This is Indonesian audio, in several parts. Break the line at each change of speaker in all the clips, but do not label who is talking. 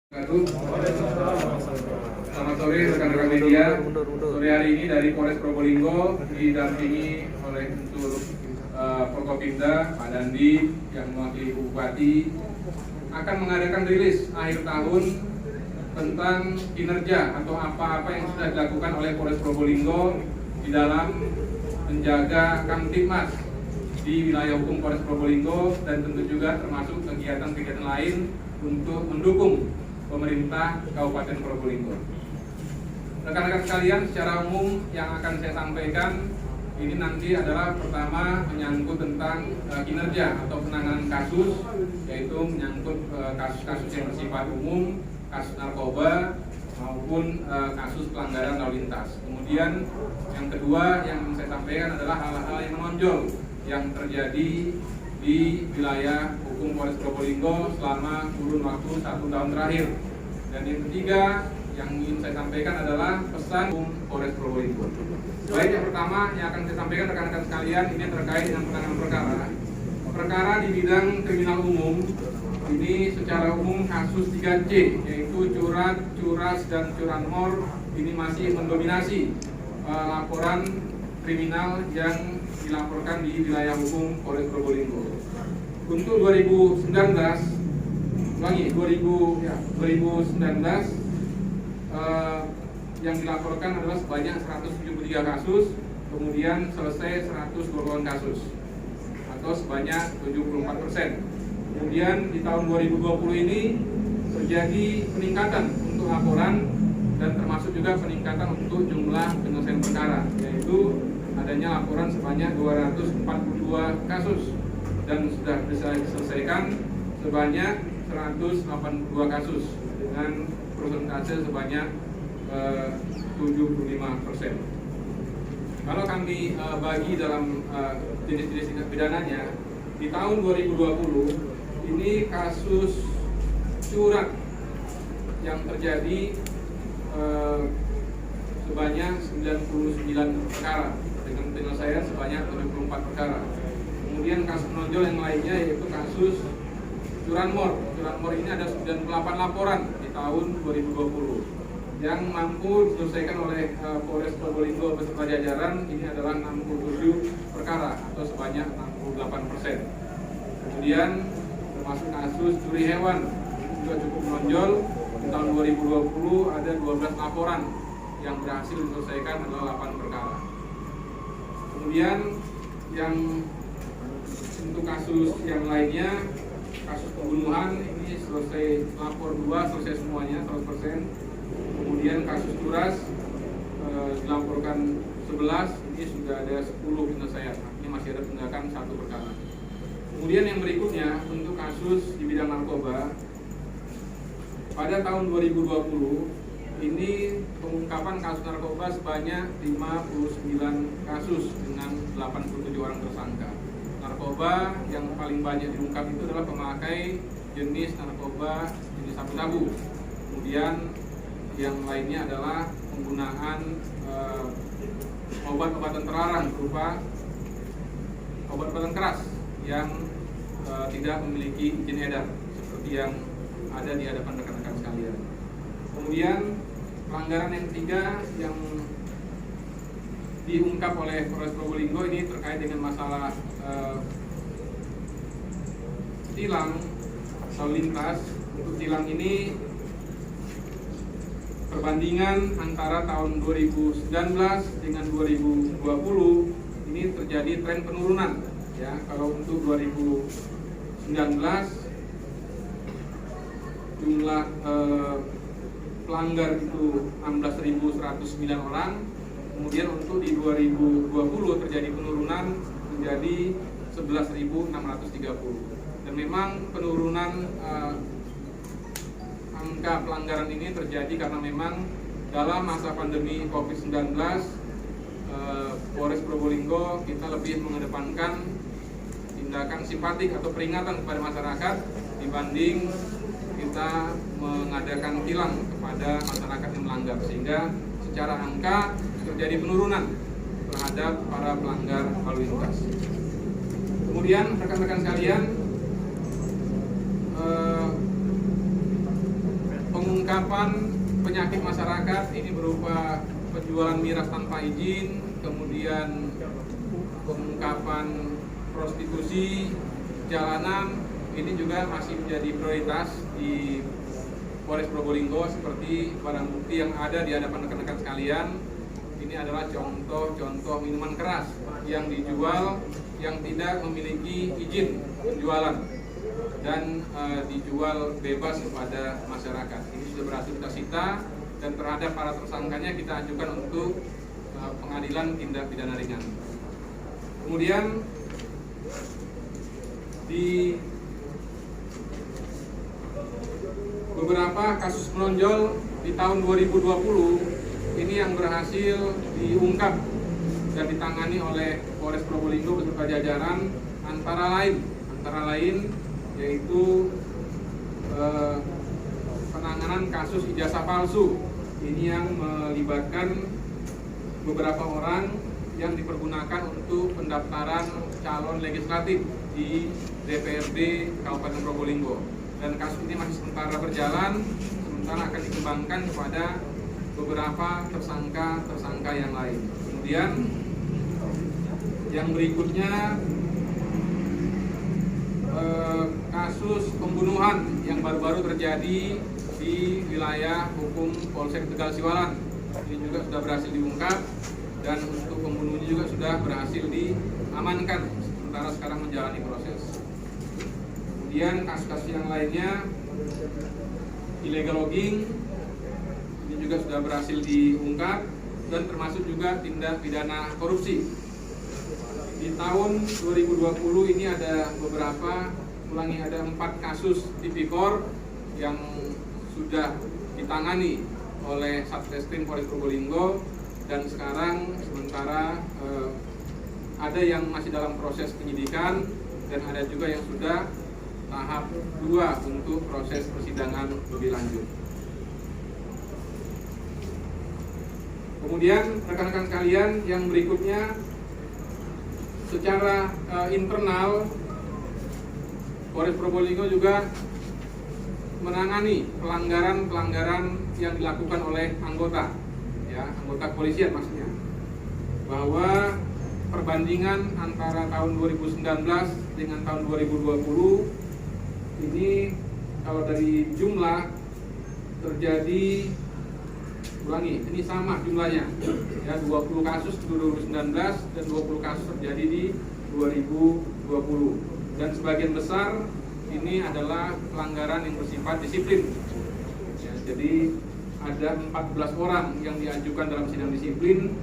Selamat sore rekan-rekan media. Sore hari ini dari Polres Probolinggo didampingi oleh Unsur Forkopimda, Pak Dandi yang mewakili Bupati akan mengadakan rilis akhir tahun tentang kinerja atau apa-apa yang sudah dilakukan oleh Polres Probolinggo di dalam menjaga Kamtibmas di wilayah hukum Polres Probolinggo, dan tentu juga termasuk kegiatan-kegiatan lain untuk mendukung pemerintah Kabupaten Probolinggo. Rekan-rekan sekalian, secara umum yang akan saya sampaikan ini nanti adalah pertama menyangkut tentang kinerja atau penanganan kasus, yaitu menyangkut kasus-kasus yang bersifat umum, kasus narkoba maupun kasus pelanggaran lalu lintas. Kemudian yang kedua yang saya sampaikan adalah hal-hal yang menonjol yang terjadi di wilayah hukum Polres Probolinggo selama kurun waktu 1 tahun terakhir. Dan yang ketiga yang ingin saya sampaikan adalah pesan hukum Polres Probolinggo. Baik, yang pertama yang akan saya sampaikan rekan-rekan sekalian ini terkait dengan penanganan perkara. Perkara di bidang kriminal umum ini secara umum kasus 3C, yaitu curat, curas, dan curanmor ini masih mendominasi laporan kriminal yang dilaporkan di wilayah hukum Polres Probolinggo. Untuk 2019 yang dilaporkan adalah sebanyak 173 kasus, kemudian selesai 120 kasus atau sebanyak 74%. Kemudian di tahun 2020 ini terjadi peningkatan untuk laporan dan termasuk juga peningkatan untuk jumlah penyelesaian perkara, yaitu adanya laporan sebanyak 242 kasus dan sudah bisa diselesaikan sebanyak 182 kasus dengan persentase sebanyak 75%. Kalau kami bagi dalam jenis-jenis tindak pidananya, di tahun 2020 ini kasus curat yang terjadi sebanyak 99 perkara dengan penyelesaian sebanyak 74 perkara. Kemudian kasus menonjol yang lainnya yaitu kasus curanmor. Curanmor ini ada 98 laporan di tahun 2020. Yang mampu diselesaikan oleh Polres Probolinggo beserta jajaran ini adalah 67 perkara atau sebanyak 68%. Kemudian termasuk kasus curi hewan juga cukup menonjol. Di tahun 2020 ada 12 laporan yang berhasil diselesaikan adalah 8 perkara. Kemudian yang untuk kasus yang lainnya, kasus pembunuhan ini selesai lapor 2, selesai semuanya 100%. Kemudian kasus curas dilaporkan 11, ini sudah ada 10 penyelesaian. Ini masih ada tunggakan 1 perkara. Kemudian yang berikutnya untuk kasus di bidang narkoba, pada tahun 2020 ini pengungkapan kasus narkoba sebanyak 59 kasus dengan 87 orang tersangka. Narkoba yang paling banyak diungkap itu adalah pemakai jenis narkoba jenis sabu-sabu. Kemudian yang lainnya adalah penggunaan obat-obatan terlarang berupa obat-obatan keras yang tidak memiliki izin edar seperti yang ada di hadapan rekan-rekan sekalian. Kemudian pelanggaran yang ketiga yang diungkap oleh Polres Probolinggo ini terkait dengan masalah tilang lalu lintas. Untuk tilang ini perbandingan antara tahun 2019 dengan 2020 ini terjadi tren penurunan. Ya, kalau untuk 2019 jumlah pelanggar itu 16.109 orang. Kemudian untuk di 2020 terjadi penurunan menjadi 11.630. Dan memang penurunan angka pelanggaran ini terjadi karena memang dalam masa pandemi COVID-19 Polres Probolinggo kita lebih mengedepankan tindakan simpatik atau peringatan kepada masyarakat dibanding kita mengadakan tilang kepada masyarakat yang melanggar, sehingga secara angka terjadi penurunan terhadap para pelanggar lalu lintas. Kemudian rekan-rekan sekalian, pengungkapan penyakit masyarakat ini berupa penjualan miras tanpa izin, kemudian pengungkapan prostitusi jalanan, ini juga masih menjadi prioritas di Polres Probolinggo. Seperti barang bukti yang ada di hadapan rekan-rekan sekalian, ini adalah contoh-contoh minuman keras yang dijual yang tidak memiliki izin penjualan dan dijual bebas kepada masyarakat. Ini sudah berhasil kita sita dan terhadap para tersangkanya kita ajukan untuk pengadilan tindak pidana ringan. Kemudian di beberapa kasus menonjol di tahun 2020 ini yang berhasil diungkap dan ditangani oleh Polres Probolinggo beserta jajaran antara lain yaitu penanganan kasus ijazah palsu. Ini yang melibatkan beberapa orang yang dipergunakan untuk pendaftaran calon legislatif di DPRD Kabupaten Probolinggo. Dan kasus ini masih sementara berjalan, sementara akan dikembangkan kepada beberapa tersangka yang lain. Kemudian yang berikutnya kasus pembunuhan yang baru-baru terjadi di wilayah hukum Polsek Tegal Siwalan. Ini juga sudah berhasil diungkap dan untuk pembunuhnya juga sudah berhasil diamankan, sementara sekarang menjalani proses. Kemudian kasus-kasus yang lainnya, illegal logging, ini juga sudah berhasil diungkap dan termasuk juga tindak pidana korupsi. Di tahun 2020 ini ada ada 4 kasus tipikor yang sudah ditangani oleh Satreskrim Polres Probolinggo dan sekarang sementara ada yang masih dalam proses penyidikan dan ada juga yang sudah tahap 2 untuk proses persidangan lebih lanjut. Kemudian rekan-rekan sekalian, yang berikutnya secara internal Polres Probolinggo juga menangani pelanggaran yang dilakukan oleh anggota kepolisian maksudnya, bahwa perbandingan antara tahun 2019 dengan tahun 2020 ini kalau dari jumlah terjadi ini sama jumlahnya ya, 20 kasus di 2019 dan 20 kasus terjadi di 2020, dan sebagian besar ini adalah pelanggaran yang bersifat disiplin ya, jadi ada 14 orang yang diajukan dalam sidang disiplin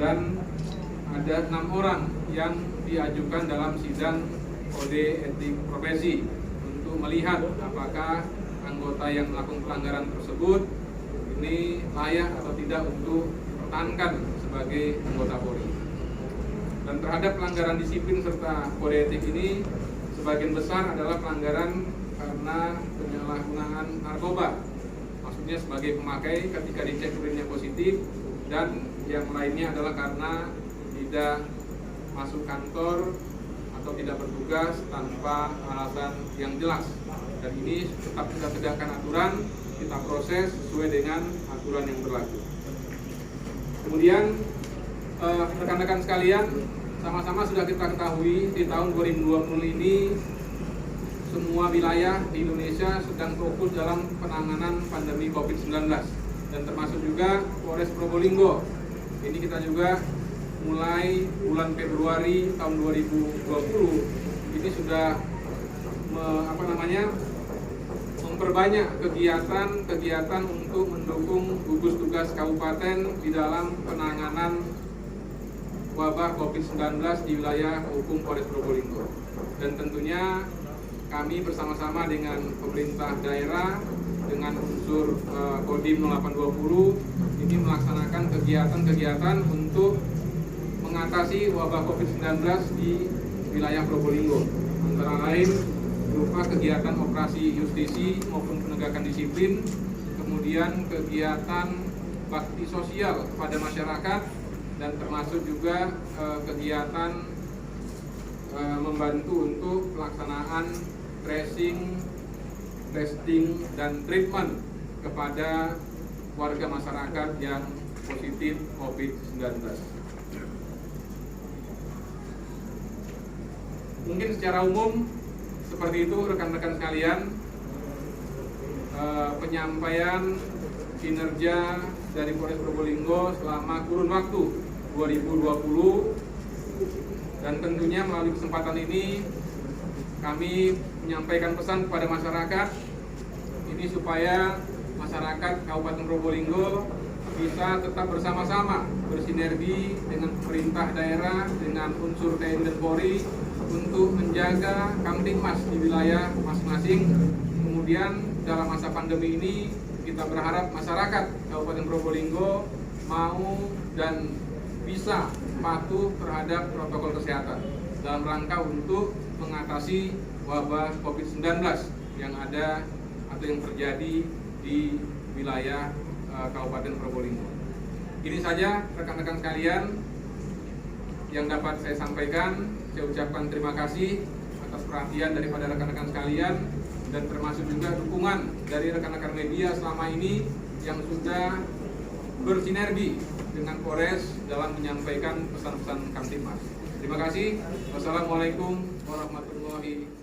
dan ada 6 orang yang diajukan dalam sidang kode etik profesi untuk melihat apakah anggota yang melakukan pelanggaran tersebut ini layak atau tidak untuk dipertahankan sebagai anggota Polri. Dan terhadap pelanggaran disiplin serta kode etik ini sebagian besar adalah pelanggaran karena penyalahgunaan narkoba, maksudnya sebagai pemakai ketika dicek urinnya positif, dan yang lainnya adalah karena tidak masuk kantor atau tidak bertugas tanpa alasan yang jelas. Dan ini tetap kita tegakkan aturan, kita proses sesuai dengan aturan yang berlaku. Kemudian rekan-rekan sekalian, sama-sama sudah kita ketahui di tahun 2020 ini semua wilayah di Indonesia sedang fokus dalam penanganan pandemi COVID-19 dan termasuk juga Polres Probolinggo. Ini kita juga mulai bulan Februari tahun 2020 ini sudah memperbanyak kegiatan untuk mendukung gugus tugas kabupaten di dalam penanganan wabah COVID-19 di wilayah hukum Polres Probolinggo. Dan tentunya kami bersama-sama dengan pemerintah daerah, dengan unsur Kodim 0820 ini melaksanakan kegiatan-kegiatan untuk mengatasi wabah COVID-19 di wilayah Probolinggo. Antara lain berupa kegiatan operasi justisi maupun penegakan disiplin, kemudian kegiatan bakti sosial kepada masyarakat, dan termasuk juga kegiatan membantu untuk pelaksanaan tracing, testing, dan treatment kepada warga masyarakat yang positif COVID-19. Mungkin secara umum seperti itu rekan-rekan sekalian, penyampaian kinerja dari Polres Probolinggo selama kurun waktu 2020, dan tentunya melalui kesempatan ini kami menyampaikan pesan kepada masyarakat ini supaya masyarakat Kabupaten Probolinggo bisa tetap bersama-sama bersinergi dengan pemerintah daerah, dengan unsur TNI dan Polri untuk menjaga Kamtibmas di wilayah masing-masing. Kemudian dalam masa pandemi ini kita berharap masyarakat Kabupaten Probolinggo mau dan bisa patuh terhadap protokol kesehatan dalam rangka untuk mengatasi wabah COVID-19 yang ada atau yang terjadi di wilayah Kabupaten Probolinggo. Ini saja rekan-rekan sekalian yang dapat saya sampaikan. Saya ucapkan terima kasih atas perhatian daripada rekan-rekan sekalian dan termasuk juga dukungan dari rekan-rekan media selama ini yang sudah bersinergi dengan Polres dalam menyampaikan pesan-pesan Kamtibmas. Terima kasih. Wassalamualaikum warahmatullahi wabarakatuh.